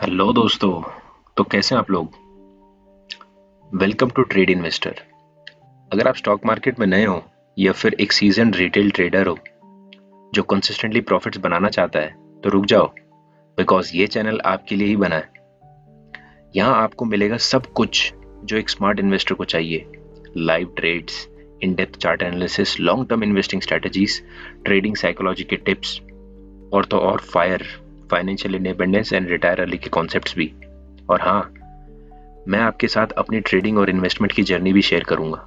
Hello दोस्तों। तो कैसे हैं आप लोग। Welcome to trade investor. अगर आप स्टॉक मार्केट में नए हो या फिर एक सीजन रिटेल ट्रेडर हो जो कंसिस्टेंटली प्रॉफिट्स बनाना चाहता है तो रुक जाओ, बिकॉज ये चैनल आपके लिए ही बना है। यहाँ आपको मिलेगा सब कुछ जो एक स्मार्ट इन्वेस्टर को चाहिए। Live trades, in depth chart analysis, long term investing strategies, trading psychology के टिप्स और तो और financial independence and retire early के कॉन्सेप्ट्स भी। और हाँ, मैं आपके साथ अपनी ट्रेडिंग और इन्वेस्टमेंट की जर्नी भी शेयर करूंगा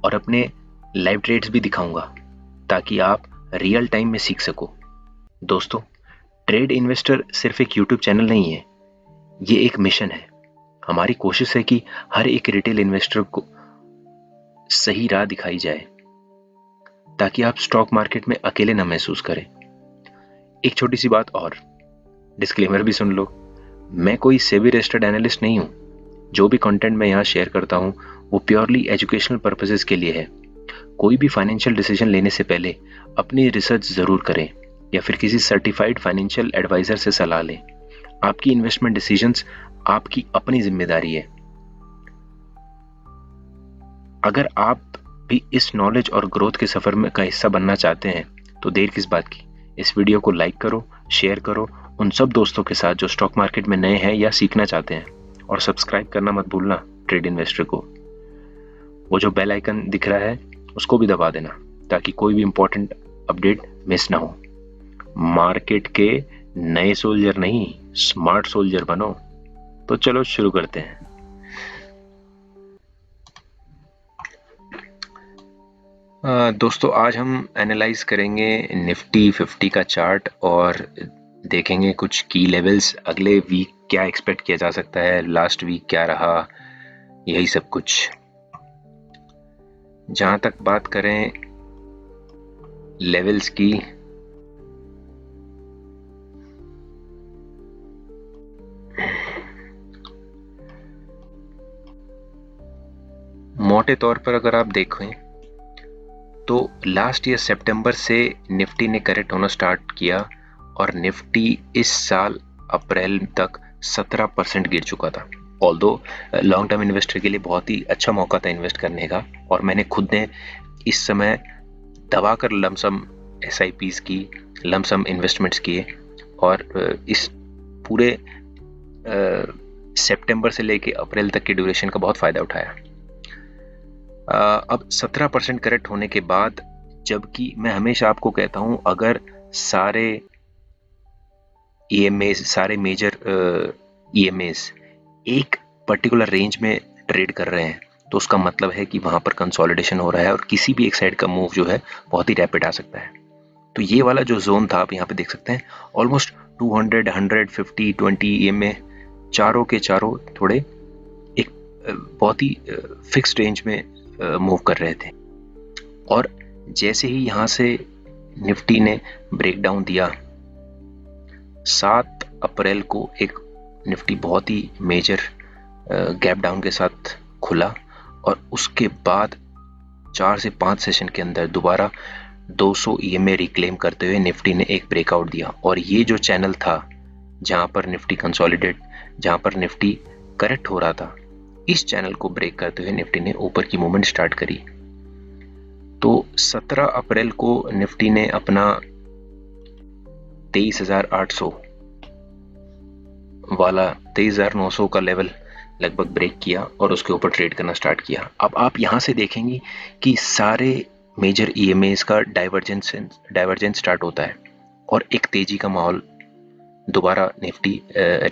और अपने लाइव ट्रेड्स भी दिखाऊंगा ताकि आप रियल टाइम में सीख सको। दोस्तों, ट्रेड इन्वेस्टर सिर्फ एक यूट्यूब चैनल नहीं है, ये एक मिशन है। हमारी कोशिश है कि हर एक रिटेल इन्वेस्टर को सही राह दिखाई जाए ताकि आप स्टॉक मार्केट में अकेले न महसूस करें। एक छोटी सी बात और, डिस्क्लेमर भी सुन लो। मैं कोई सेबी रजिस्टर्ड एनालिस्ट नहीं हूं। जो भी कंटेंट मैं यहाँ शेयर करता हूँ वो प्योरली एजुकेशनल पर्पसेस के लिए है। कोई भी फाइनेंशियल डिसीजन लेने से पहले अपनी रिसर्च जरूर करें या फिर किसी सर्टिफाइड फाइनेंशियल एडवाइजर से सलाह लें। आपकी इन्वेस्टमेंट डिसीजंस आपकी अपनी जिम्मेदारी है। अगर आप भी इस नॉलेज और ग्रोथ के सफर में का हिस्सा बनना चाहते हैं तो देर किस बात की। इस वीडियो को लाइक करो, शेयर करो उन सब दोस्तों के साथ जो स्टॉक मार्केट में नए हैं या सीखना चाहते हैं, और सब्सक्राइब करना मत भूलना ट्रेड इन्वेस्टर को। वो जो बेल आइकन दिख रहा है उसको भी दबा देना ताकि कोई भी इंपॉर्टेंट अपडेट मिस ना हो। मार्केट के नए सोल्जर नहीं, स्मार्ट सोल्जर बनो। तो चलो शुरू करते हैं। दोस्तों, आज हम एनालाइज करेंगे निफ्टी 50 का चार्ट और देखेंगे कुछ की लेवल्स। अगले वीक क्या एक्सपेक्ट किया जा सकता है, लास्ट वीक क्या रहा, यही सब कुछ। जहां तक बात करें लेवल्स की, मोटे तौर पर अगर आप देखें तो लास्ट ईयर सितंबर से निफ्टी ने करेक्ट होना स्टार्ट किया और निफ्टी इस साल अप्रैल तक 17% गिर चुका था। ऑल्दो लॉन्ग टर्म इन्वेस्टर के लिए बहुत ही अच्छा मौका था इन्वेस्ट करने का, और मैंने खुद ने इस समय दबाकर लमसम SIPs की, लमसम इन्वेस्टमेंट्स किए और इस पूरे सितंबर से लेके अप्रैल तक की ड्यूरेशन का बहुत फायदा उठाया। अब 17% करेक्ट होने के बाद, जबकि मैं हमेशा आपको कहता हूं अगर सारे EMAs, सारे मेजर EMAs एक पर्टिकुलर रेंज में ट्रेड कर रहे हैं तो उसका मतलब है कि वहां पर कंसोलिडेशन हो रहा है और किसी भी एक साइड का मूव जो है बहुत ही रैपिड आ सकता है। तो ये वाला जो जोन था आप यहाँ पे देख सकते हैं, ऑलमोस्ट 200, 150, 20 EMA चारों के चारों थोड़े एक बहुत ही फिक्स्ड रेंज में मूव कर रहे थे। और जैसे ही यहां से निफ्टी ने ब्रेकडाउन दिया, 7 अप्रैल को एक निफ्टी बहुत ही मेजर गैप डाउन के साथ खुला और उसके बाद 4 से 5 सेशन के अंदर दोबारा 200 EMA रिक्लेम करते हुए निफ्टी ने एक ब्रेकआउट दिया। और ये जो चैनल था जहां पर निफ्टी कंसोलिडेट, जहां पर निफ्टी करेक्ट हो रहा था, इस चैनल को ब्रेक करते हुए निफ्टी ने ऊपर की मूवमेंट स्टार्ट करी। तो 17 अप्रैल को निफ्टी ने अपना 23,800 वाला 23,900 का लेवल लगभग ब्रेक किया और उसके ऊपर ट्रेड करना स्टार्ट किया। अब आप यहां से देखेंगे कि सारे मेजर EMAs का डाइवर्जेंस स्टार्ट होता है और एक तेजी का माहौल दोबारा निफ्टी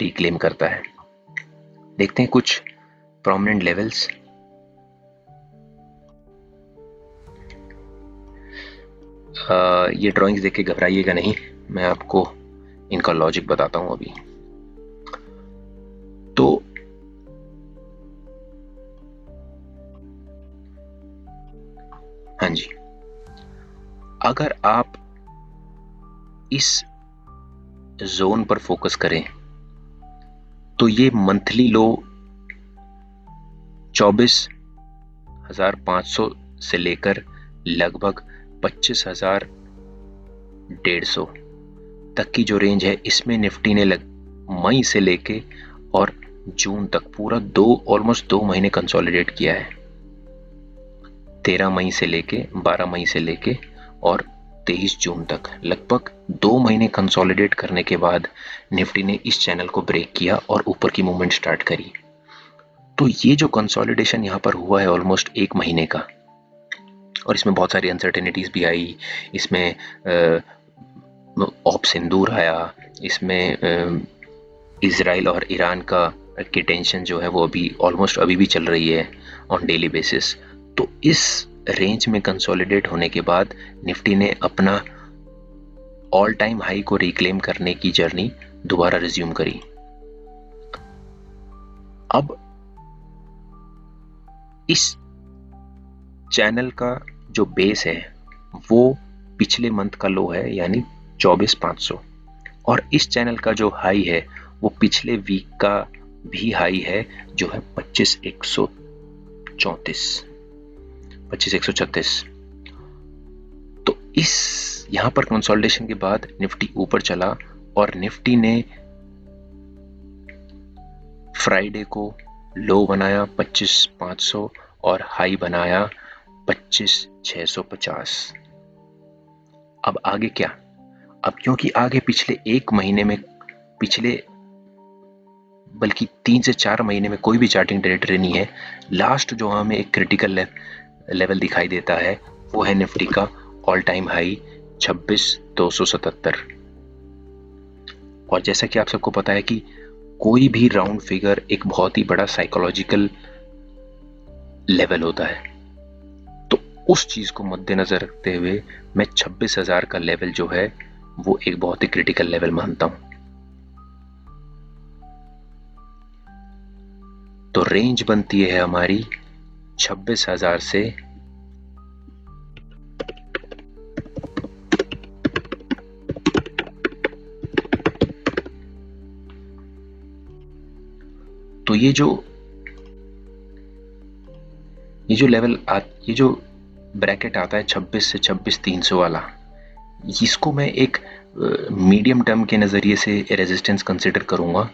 रिक्लेम करता है। देखते हैं कुछ प्रोमिनेंट लेवल्स। ये ड्राइंग्स देख के घबराइएगा नहीं, मैं आपको इनका लॉजिक बताता हूं अभी। तो हाँ जी, अगर आप इस जोन पर फोकस करें तो ये मंथली लो 24,500 से लेकर लगभग 25,150 तक की जो रेंज है, इसमें निफ्टी ने मई से लेके और जून तक पूरा ऑलमोस्ट 2 महीने कंसोलिडेट किया है। 13 मई से लेके 12 मई से लेके और 23 जून तक लगभग 2 महीने कंसोलिडेट करने के बाद निफ्टी ने इस चैनल को ब्रेक किया और ऊपर की मूवमेंट स्टार्ट करी। तो ये जो कंसोलिडेशन यहाँ पर हुआ है ऑलमोस्ट 1 महीने का, और इसमें बहुत सारी अनसर्टेनिटीज भी आई। इसमें ऑप सिंदूर आया, इसमें इजराइल और ईरान की टेंशन जो है वो अभी भी चल रही है ऑन डेली बेसिस। तो इस रेंज में कंसोलिडेट होने के बाद निफ्टी ने अपना ऑल टाइम हाई को रिक्लेम करने की जर्नी दोबारा रिज्यूम करी। अब इस चैनल का जो बेस है वो पिछले मंथ का लो है, यानी 24,500, और इस चैनल का जो हाई है वो पिछले वीक का भी हाई है, जो है 25,136। तो इस यहां पर कंसोलिडेशन के बाद निफ्टी ऊपर चला और निफ्टी ने फ्राइडे को लो बनाया 25,500 और हाई बनाया 25,650। अब आगे क्या? अब क्योंकि आगे पिछले 1 महीने में, बल्कि 3 से 4 महीने में कोई भी चार्टिंग टेरिटरी नहीं है। लास्ट जो हमें एक क्रिटिकल लेवल दिखाई देता है वो है निफ्टी का ऑल टाइम हाई 26,277। और जैसा कि आप सबको पता है कि कोई भी राउंड फिगर एक बहुत ही बड़ा साइकोलॉजिकल लेवल होता है, तो उस चीज को मद्देनजर रखते हुए मैं 26,000 का लेवल जो है वो एक बहुत ही क्रिटिकल लेवल मानता हूं। तो रेंज बनती है हमारी 26,000 से 'तो ये जो ब्रैकेट आता है 26 से 26,300 वाला, इसको मैं एक मीडियम टर्म के नजरिए से रेजिस्टेंस कंसिडर करूंगा।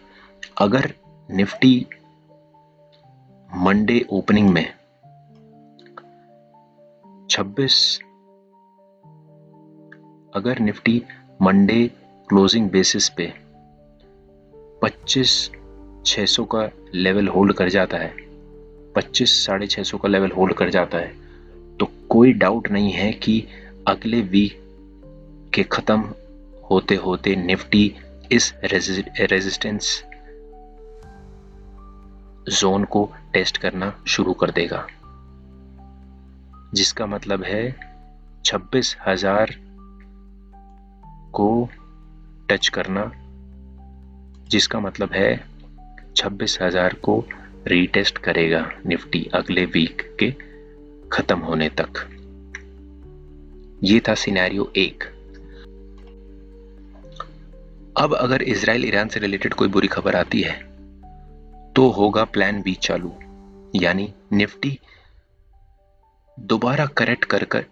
अगर निफ्टी मंडे ओपनिंग में 26 अगर निफ्टी मंडे क्लोजिंग बेसिस पे 25,600 का लेवल होल्ड कर जाता है, 25,650 का लेवल होल्ड कर जाता है, तो कोई डाउट नहीं है कि अगले वीक के खत्म होते होते निफ्टी इस रेजिस्टेंस जोन को टेस्ट करना शुरू कर देगा, जिसका मतलब है 26,000 को टच करना, जिसका मतलब है 26,000 को रीटेस्ट करेगा निफ्टी अगले वीक के खत्म होने तक। ये था सिनेरियो 1। अब अगर इजराइल ईरान से रिलेटेड कोई बुरी खबर आती है तो होगा प्लान बी चालू, यानी निफ्टी दोबारा करेक्ट कर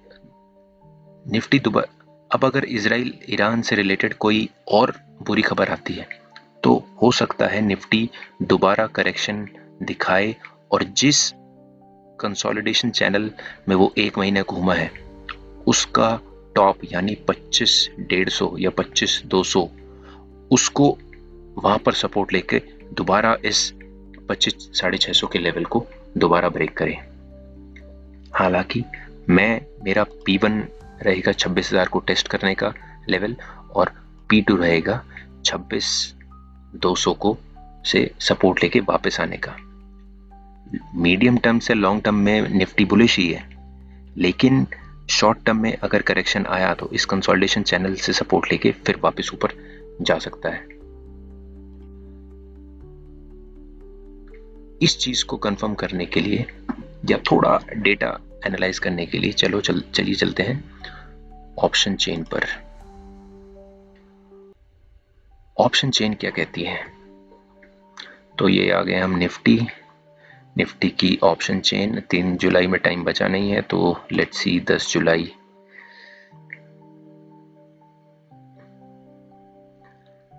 निफ्टी दोबारा। अब अगर इजराइल ईरान से रिलेटेड कोई और बुरी खबर आती है तो हो सकता है निफ्टी दोबारा करेक्शन दिखाए और जिस कंसोलिडेशन चैनल में वो 1 महीने घूमा है उसका टॉप यानी 25,150 या 25,200 उसको वहां पर सपोर्ट लेके दोबारा इस 25,650 के लेवल को दोबारा ब्रेक करें। हालांकि मेरा P1 रहेगा 26,000 को टेस्ट करने का लेवल और P2 रहेगा 26,200 को से सपोर्ट लेके वापस आने का। मीडियम टर्म से लॉन्ग टर्म में निफ्टी बुलिश ही है, लेकिन शॉर्ट टर्म में अगर करेक्शन आया तो इस कंसोलिडेशन चैनल से सपोर्ट लेके फिर वापस ऊपर जा सकता है। इस चीज को कंफर्म करने के लिए या थोड़ा डेटा एनालाइज करने के लिए चलिए चलते हैं ऑप्शन चेन पर। ऑप्शन चेन क्या कहती है? तो ये आ गए हम निफ्टी की ऑप्शन चेन। 3 जुलाई में टाइम बचा नहीं है, तो लेट्स सी 10 जुलाई।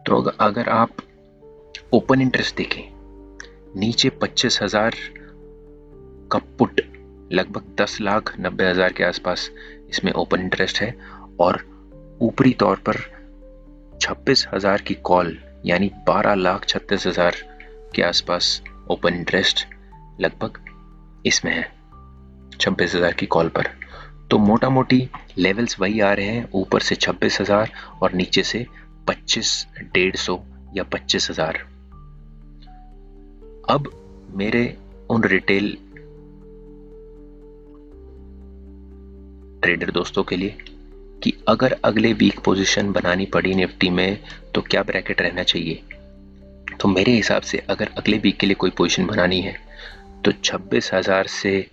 तो अगर आप ओपन इंटरेस्ट देखें, नीचे 25,000 का पुट लगभग 10,90,000 के आसपास इसमें ओपन इंटरेस्ट है, और ऊपरी तौर पर 26,000 की कॉल यानी 12,36,000 के आसपास ओपन इंटरेस्ट लगभग इसमें है 26,000 की कॉल पर। तो मोटा मोटी लेवल्स वही आ रहे हैं, ऊपर से 26,000 और नीचे से 25,150 या 25,000। अब मेरे उन रिटेल ट्रेडर दोस्तों के लिए कि अगर अगले वीक पोजीशन बनानी पड़ी निफ्टी में तो क्या ब्रैकेट रहना चाहिए। तो मेरे हिसाब से अगर अगले वीक के लिए कोई पोजीशन बनानी है तो 26,000 से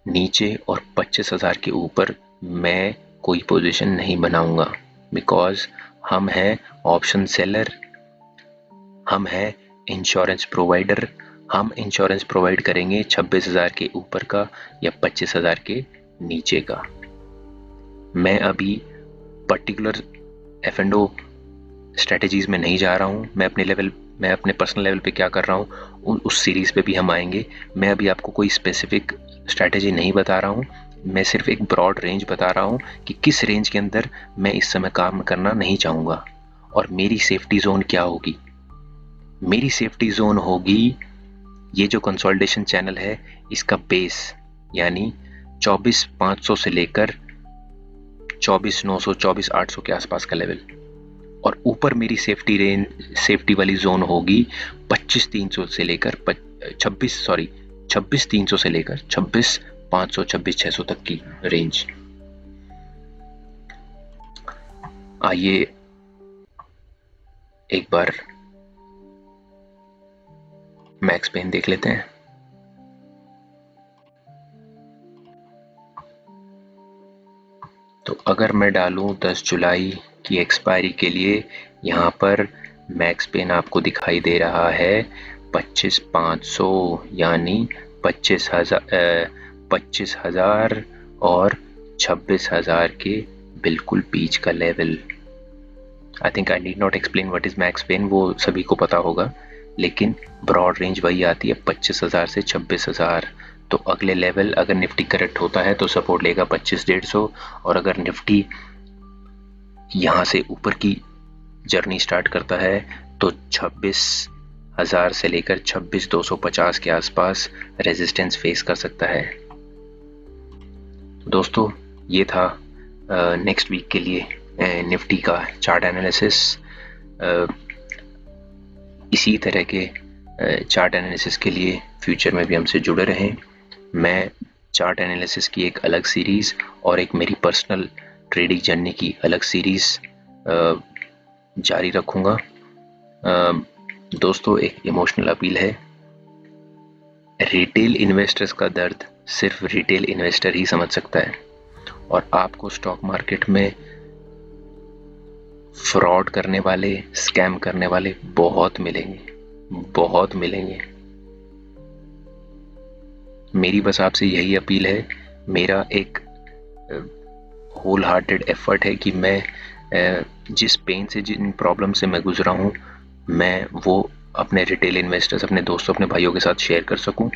नीचे और 25,000 के ऊपर मैं कोई पोजीशन नहीं बनाऊंगा, बिकॉज हम हैं ऑप्शन सेलर, हम हैं इंश्योरेंस प्रोवाइडर। हम इंश्योरेंस प्रोवाइड करेंगे 26,000 के ऊपर का या 25,000 के नीचे का। मैं अभी पर्टिकुलर F&O स्ट्रेटजीज में नहीं जा रहा हूँ। मैं अपने पर्सनल लेवल पे क्या कर रहा हूँ उस सीरीज पे भी हम आएंगे। मैं अभी आपको कोई स्पेसिफिक स्ट्रेटजी नहीं बता रहा हूँ, मैं सिर्फ एक ब्रॉड रेंज बता रहा हूँ कि किस रेंज के अंदर मैं इस समय काम करना नहीं चाहूँगा और मेरी सेफ्टी जोन क्या होगी। मेरी सेफ्टी जोन होगी ये जो कंसोलिडेशन चैनल है इसका बेस, यानी 24,500 से लेकर 24,900 24,800 के आसपास का लेवल, और ऊपर मेरी सेफ्टी वाली जोन होगी 25,300 से लेकर 26,300 से लेकर 26,500 26,600 तक की रेंज। आइए एक बार मैक्स पेन देख लेते हैं। तो अगर मैं डालूं 10 जुलाई की एक्सपायरी के लिए, यहाँ पर मैक्स पेन आपको दिखाई दे रहा है 25,500 यानी 25,000 और 26,000 के बिल्कुल बीच का level. I think I need not explain what is max pain, वो सभी को पता होगा, लेकिन ब्रॉड रेंज वही आती है 25,000 से 26,000। तो अगले लेवल अगर निफ्टी करेक्ट होता है तो सपोर्ट लेगा 25,150, और अगर निफ्टी यहाँ से ऊपर की जर्नी स्टार्ट करता है तो 26,000 से लेकर 26,250 के आसपास रेजिस्टेंस फेस कर सकता है। दोस्तों ये था नेक्स्ट वीक के लिए निफ्टी का चार्ट एनालिसिस। इसी तरह के चार्ट एनालिसिस के लिए फ्यूचर में भी हमसे जुड़े रहें। मैं चार्ट एनालिसिस की एक अलग सीरीज़ और एक मेरी पर्सनल ट्रेडिंग जर्नी की अलग सीरीज़ जारी रखूँगा। दोस्तों एक इमोशनल अपील है, रिटेल इन्वेस्टर्स का दर्द सिर्फ रिटेल इन्वेस्टर ही समझ सकता है, और आपको स्टॉक मार्केट में फ्रॉड करने वाले, स्कैम करने वाले बहुत मिलेंगे। मेरी बस आपसे यही अपील है, मेरा एक होल हार्टेड एफर्ट है कि मैं जिस पेन से, जिन प्रॉब्लम से मैं गुजरा हूँ, मैं वो अपने रिटेल इन्वेस्टर्स, अपने दोस्तों, अपने भाइयों के साथ शेयर कर सकूँ,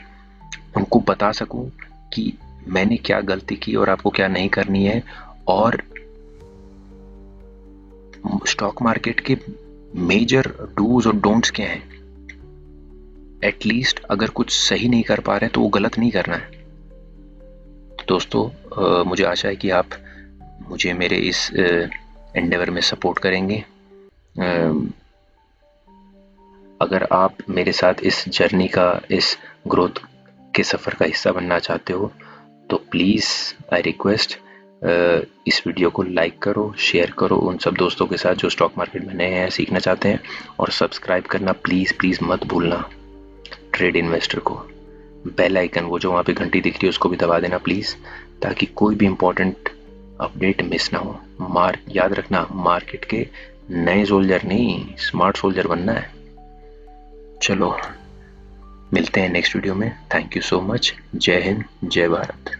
उनको बता सकूँ कि मैंने क्या गलती की और आपको क्या नहीं करनी है, और स्टॉक मार्केट के मेजर डूज और डोंट्स क्या हैं। एटलीस्ट अगर कुछ सही नहीं कर पा रहे तो वो गलत नहीं करना है। तो दोस्तों मुझे आशा है कि आप मुझे मेरे इस एंडेवर में सपोर्ट करेंगे। अगर आप मेरे साथ इस जर्नी का, इस ग्रोथ के सफ़र का हिस्सा बनना चाहते हो तो प्लीज़ आई रिक्वेस्ट इस वीडियो को लाइक करो, शेयर करो उन सब दोस्तों के साथ जो स्टॉक मार्केट में नए हैं, सीखना चाहते हैं, और सब्सक्राइब करना प्लीज़ मत भूलना ट्रेड इन्वेस्टर को। बेल आइकन, वो जो वहाँ पे घंटी दिख रही है, उसको भी दबा देना प्लीज़, ताकि कोई भी इम्पोर्टेंट अपडेट मिस ना हो। याद रखना, मार्केट के नए सोल्जर नहीं, स्मार्ट सोल्जर बनना है। चलो मिलते हैं नेक्स्ट वीडियो में। Thank you so much. जय हिंद, जय भारत।